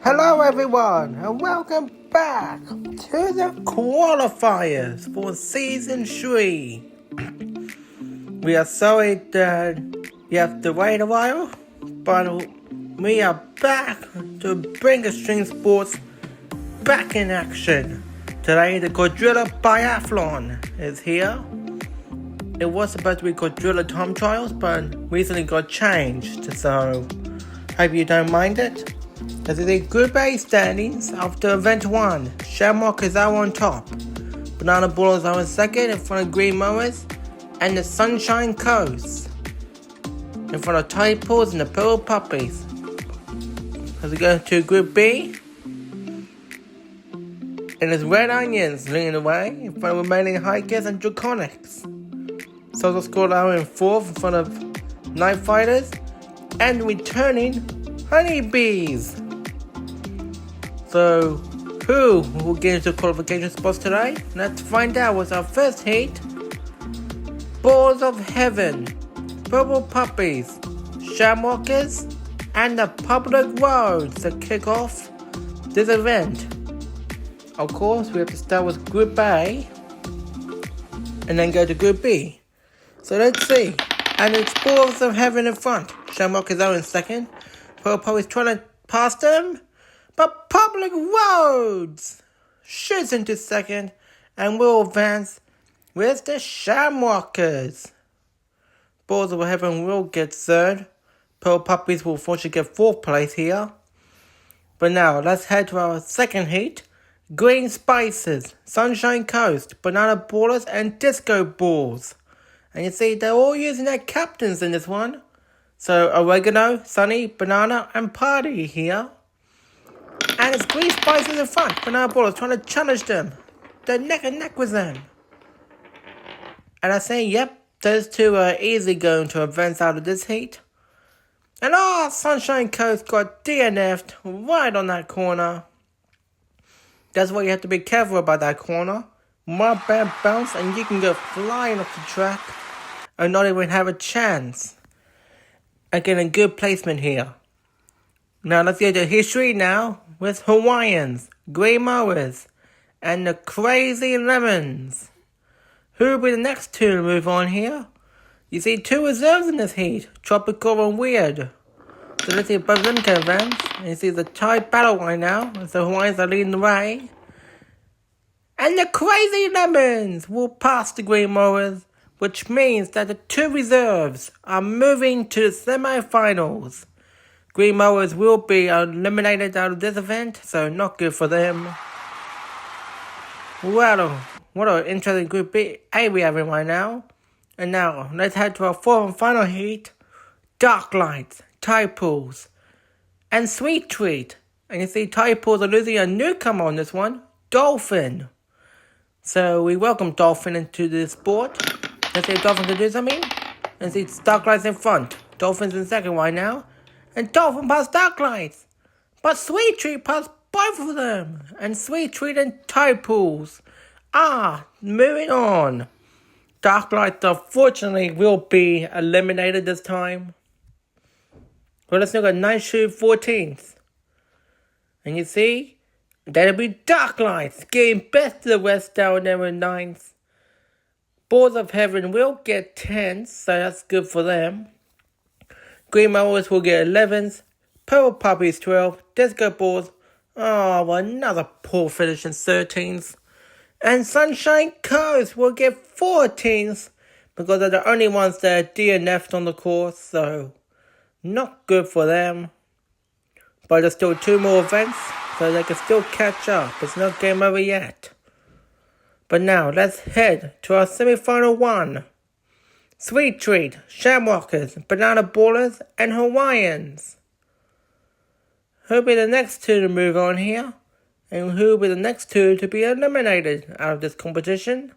Hello everyone and welcome back to the qualifiers for season 3. We are sorry that you have to wait a while, but we are back to bring extreme sports back in action. Today the Quadrilla Biathlon is here. It was supposed to be Quadrilla time trials, but recently got changed, so hope you don't mind it. This is the Group A standings after Event 1. Shamrock is out on top. Banana Ballers are in second in front of Green Mowers and the Sunshine Coast. In front of Tide Pools and the Purple Puppies. As we go to Group B, and it's Red Onions leading the way in front of Remaining Hikers and Draconics. Social Squad are in fourth in front of Night Fighters and returning Honeybees. So, who will get into qualification spots today? Let's find out with our first heat. Balls of Heaven, Purple Puppies, Shamrockers, and the Public Roads to kick off this event. Of course, we have to start with Group A and then go to Group B. So let's see. And it's Balls of Heaven in front. Shamrockers are in second. Purple Puppies trying to pass them. But Public Roads shoots into second and will advance with the Shamrockers. Balls of Heaven will get third. Pearl Puppies will unfortunately get fourth place here. But now let's head to our second heat. Green Spices, Sunshine Coast, Banana Ballers and Disco Balls. And you see they're all using their captains in this one. So Oregano, Sunny, Banana and Party here. And it's Green Spices in front. Banana Ballers trying to challenge them. They're neck and neck with them. And I say, yep, those two are easily going to advance out of this heat. And Sunshine Coast got DNF'd right on that corner. That's why you have to be careful about that corner. More bad bounce and you can go flying off the track and not even have a chance. Again, a good placement here. Now let's get to history now with Hawaiians, Grey Mowers, and the Crazy Lemons. Who will be the next two to move on here? You see two reserves in this heat, Tropical and Weird. So let's see if both of them can advance. And you see the tied battle right now, as the Hawaiians are leading the way. And the Crazy Lemons will pass the Grey Mowers, which means that the two reserves are moving to the semi-finals. Green Mowers will be eliminated out of this event, so not good for them. Well, what an interesting Group A we have in right now. And now, let's head to our fourth and final heat. Dark Lights, Tide Pools, and Sweet Treat. And you see Tide Pools are losing a newcomer on this one, Dolphin. So we welcome Dolphin into the sport. Let's see if Dolphin can do something. And see Dark Lights in front. Dolphin's in second right now. And Dolphin passed Dark Lights. But Sweet Treat passed both of them. And Sweet Treat and Tide Pools. Moving on. Dark Lights unfortunately will be eliminated this time. Well, let's look at 9th through 14th. And you see, that'll be Dark Lights getting best of the rest down there in 9th. Balls of Heaven will get 10th, so that's good for them. Green Mowers will get 11th. Purple Puppies 12th. Disco Balls, another poor finish in 13th. And Sunshine Coast will get 14th because they're the only ones that are DNF'd on the course, so not good for them. But there's still two more events, so they can still catch up. It's not game over yet. But now, let's head to our semi-final one. Sweet Treat, Shamrockers, Banana Ballers, and Hawaiians. Who'll be the next two to move on here? And who will be the next two to be eliminated out of this competition?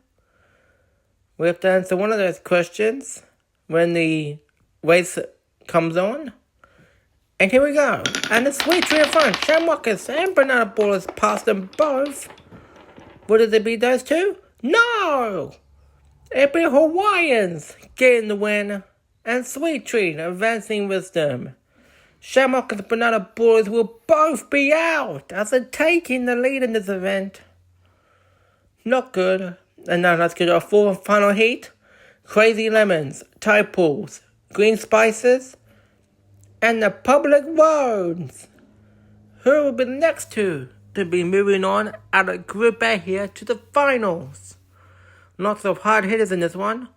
We have to answer one of those questions when the race comes on. And here we go. And the Sweet Treat in front. Shamrockers and Banana Ballers passed them both. Would it be those two? No! It'd be Hawaiians getting the win. And Sweet Treat advancing with them. Shamrock and the Banana Ballers will both be out as they're taking the lead in this event. Not good. And now let's get to our fourth and final heat. Crazy Lemons, Tide Pools, Green Spices, and the Public Roads. Who will be the next two to be moving on out of Group A here to the finals? Lots of hard hitters in this one.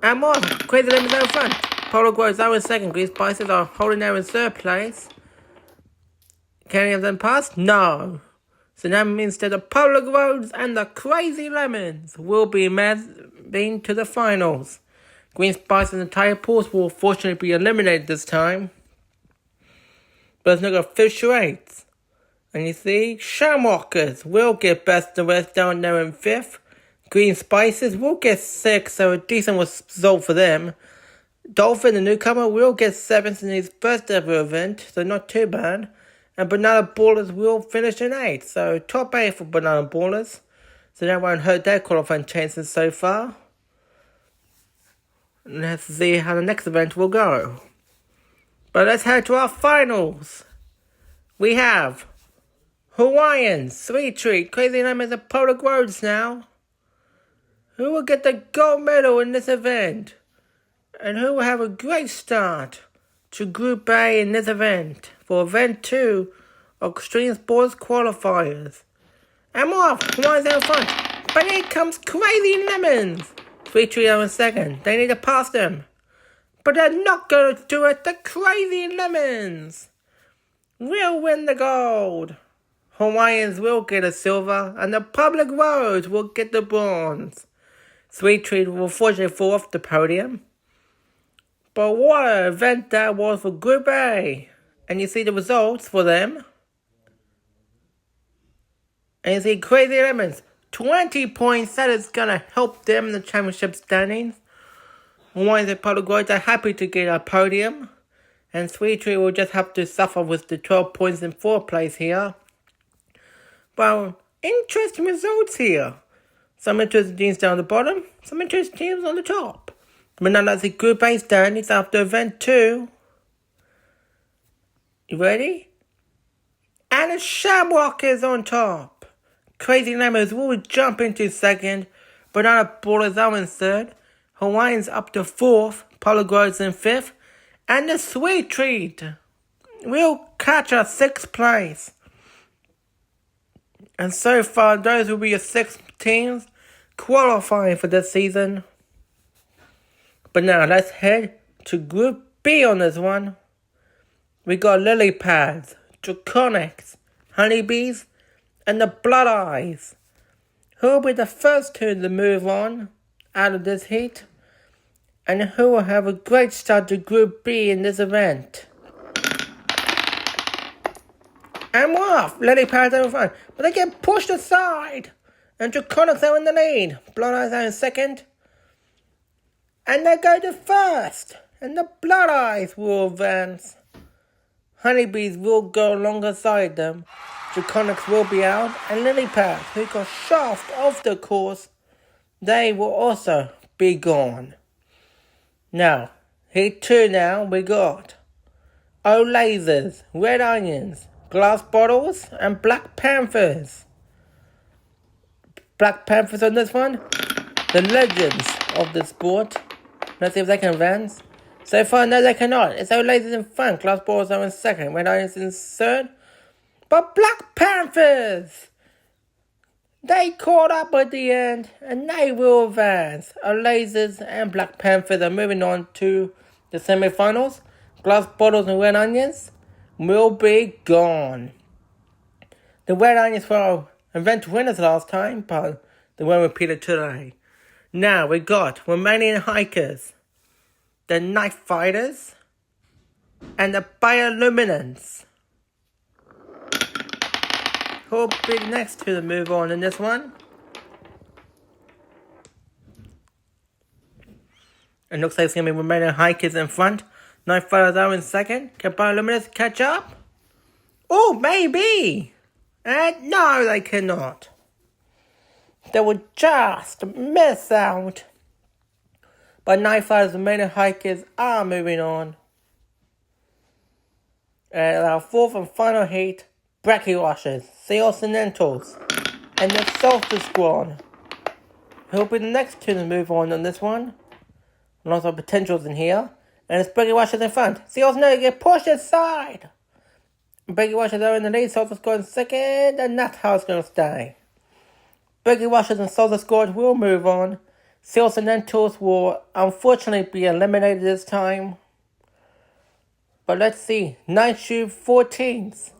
And more, Crazy Lemons out front. Public Roads out in second. Green Spices are holding there in third place. Can any of them pass? No. So that means that the Public Roads and the Crazy Lemons will be moving to the finals. Green Spice and the Tide Pools will fortunately be eliminated this time. But it's not going to finish rates. And you see, Shamrockers will get best of the rest down there in fifth. Green Spices will get sixth, so a decent result for them. Dolphin, the newcomer, will get seventh in his first ever event, so not too bad. And Banana Ballers will finish in eighth, so top 8 for Banana Ballers. So that won't hurt their qualifying chances so far. Let's see how the next event will go. But let's head to our finals. We have Hawaiians, Sweet Treat, Crazy Lemons, and Public Roads now. Who will get the gold medal in this event? And who will have a great start to Group A in this event for Event 2 of Extreme Sports Qualifiers? And more, Hawaiians out front. But here comes Crazy Lemons. Sweet Treat in second. They need to pass them. But they're not going to do it. The Crazy Lemons will win the gold. Hawaiians will get a silver. And the Public Roads will get the bronze. Sweet Treat will fortunately fall off the podium. But what an event that was for Group A. And you see the results for them. And you see Crazy Lemons, 20 points. That is going to help them in the championship standings. Hawaiians and Public Roads are happy to get a podium. And Sweet Treat will just have to suffer with the 12 points in fourth place here. Well, interesting results here. Some interesting teams down the bottom. Some interesting teams on the top. But now that's the Group A standings after Event 2. You ready? And the Shamrock is on top. Crazy Lemons will jump into second. Banana Ballers are in third. Hawaiians up to fourth. Public Roads in fifth. And the Sweet Treat will catch a sixth place. And so far, those will be your 6 teams qualifying for this season. But now let's head to Group B on this one. We got Lily Pads, Draconics, Honeybees, and the Blood Eyes. Who will be the first two to move on out of this heat? And who will have a great start to Group B in this event? And we're off. Lily Pads are in front, but they get pushed aside. And Draconics are in the lead. Blood Eyes are in second. And they go to first. And the Blood Eyes will advance. Honeybees will go alongside them. Draconics will be out. And Lily Pads, who got shoved off the course, they will also be gone. Now, heat 2 now, we got O Lasers, Red Onions, Glass Bottles, and Black Panthers. Black Panthers on this one, the legends of the sport. Let's see if they can advance. So far, no, they cannot. It's O Lasers in front, Glass Bottles are in second, Red Onions in third. But Black Panthers, they caught up at the end, and they will advance. O Lasers and Black Panthers are moving on to the semi-finals. Glass Bottles and Red Onions will be gone. The Red Onions were event winners last time, but they won't repeat it today. Now we got Romanian Hikers, the Night Fighters, and the Bioluminance. Who will be next to move on in this one? It looks like it's going to be Romanian Hikers in front. Night Fighters are in second. Can Bioluminance catch up? Oh, maybe! And no, they cannot. They will just miss out. But Night Fighters and Romanian Hikers are moving on. And our fourth and final heat, Bracky Washers, Sea Occidentals, and the Solstice Squad. Who'll be the next two to move on this one? Lots of potentials in here. And it's Bracky Washers in front. Sea Occidentals get pushed aside. Bracky Washers are in the lead, Solstice Squad in second, and that's how it's going to stay. Bracky Washers and Solstice Squad will move on. Sea Occidentals will unfortunately be eliminated this time. But let's see, 9 shoe 14s.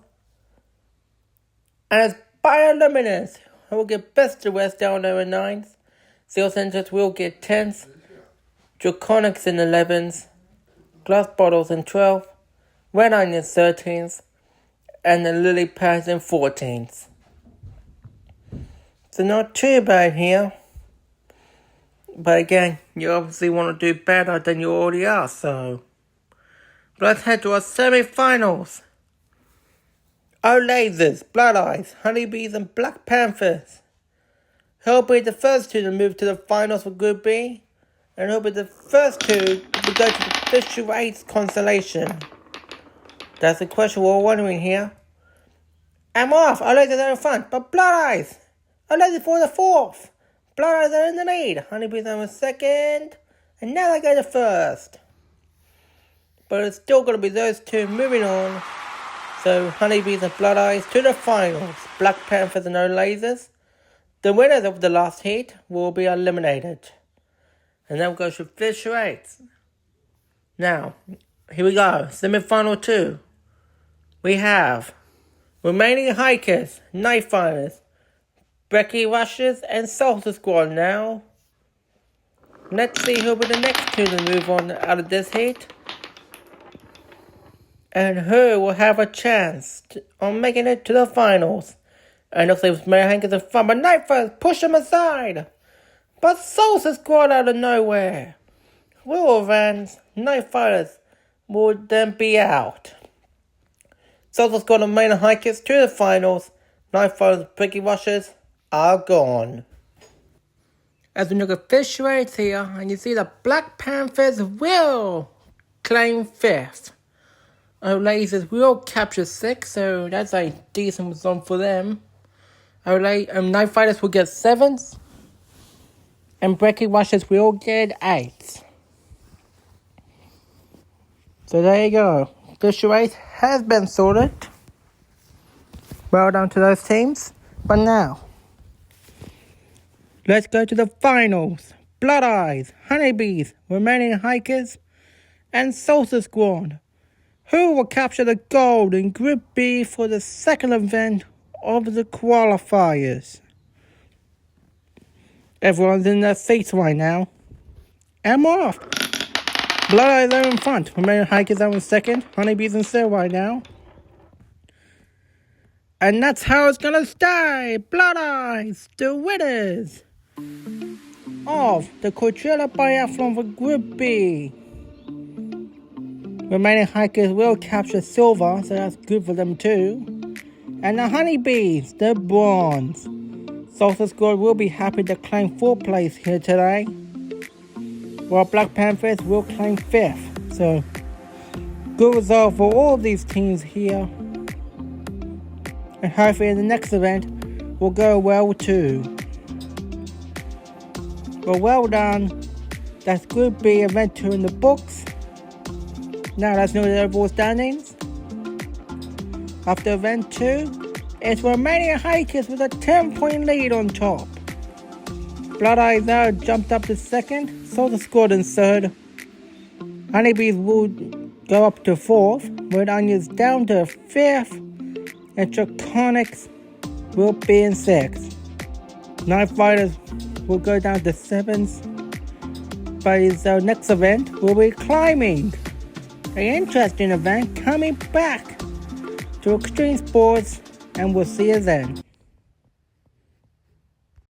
And it's Bioluminous who will get best to West down there in 9s. Sea Occidentals will get 10s. Draconics in 11s. Glass Bottles in 12. Red Onions 13s. And the Lily Pads in 14s. So not too bad here. But again, you obviously want to do better than you already are, so let's head to our semi-finals. Lasers, Blood Eyes, Honeybees and Black Panthers. Who'll be the first two to move to the finals for Group B? And who'll be the first two to go to the Fisher 8 constellation? That's the question we're all wondering here. I'm off, Lasers are in front, but Blood Eyes, Lasers for the fourth. Blood Eyes are in the lead, Honeybees are in second, and now they go to first. But it's still going to be those two moving on. So Honeybees and Blood Eyes to the finals. Black Panthers and Lasers. The winners of the last heat will be eliminated. And then we'll go to Fisher 8. Now, here we go. Semi-final 2. We have remaining hikers, Night Fighters, Bracky Washers and Solstice Squad now. Let's see who'll be the next two to move on out of this heat. And who will have a chance on making it to the finals. And looks like Mary Hankins in front, but Night Fighters push him aside. But Solstice Squad out of nowhere. Will advance, Night Fighters will then be out. Solstice Squad and Main Hikers to the finals. Night Fighters and Bracky Washers are gone. As we look at Fisher 8 here, and you see the Black Panthers will claim 5th. Lasers will capture 6, so that's a decent result for them. Night Fighters will get 7s, and Bracky Washers will get 8s. So there you go. Fisher 8 has been sorted. Well done to those teams. But now, let's go to the finals. Blood Eyes, Honeybees, Remaining Hikers, and Solstice Squad. Who will capture the gold in Group B for the second event of the qualifiers? Everyone's in their seats right now. And we're off. Blood Eyes are in front. Remaining Hikers are in second. Honeybees in third right now. And that's how it's gonna stay. Blood Eyes, the winners of the Quadrilla Biathlon for Group B. Remaining Hikers will capture silver, so that's good for them too. And the Honeybees, the bronze. Solstice Squad will be happy to claim 4th place here today, while Black Panthers will claim 5th. So, good result for all of these teams here. And hopefully the next event will go well too. But well done. That's Group B event 2 in the books. Now let's know the overall standings. After event 2, it's Remaining Hikers with a 10-point lead on top. Blood Eyes now jumped up to second, Solstice Squad in third. Honeybees will go up to 4th, Red Onions down to 5th, and Draconics will be in 6th. Night Fighters will go down to 7th, but his next event will be climbing. An interesting event coming back to Extreme Sports, and we'll see you then.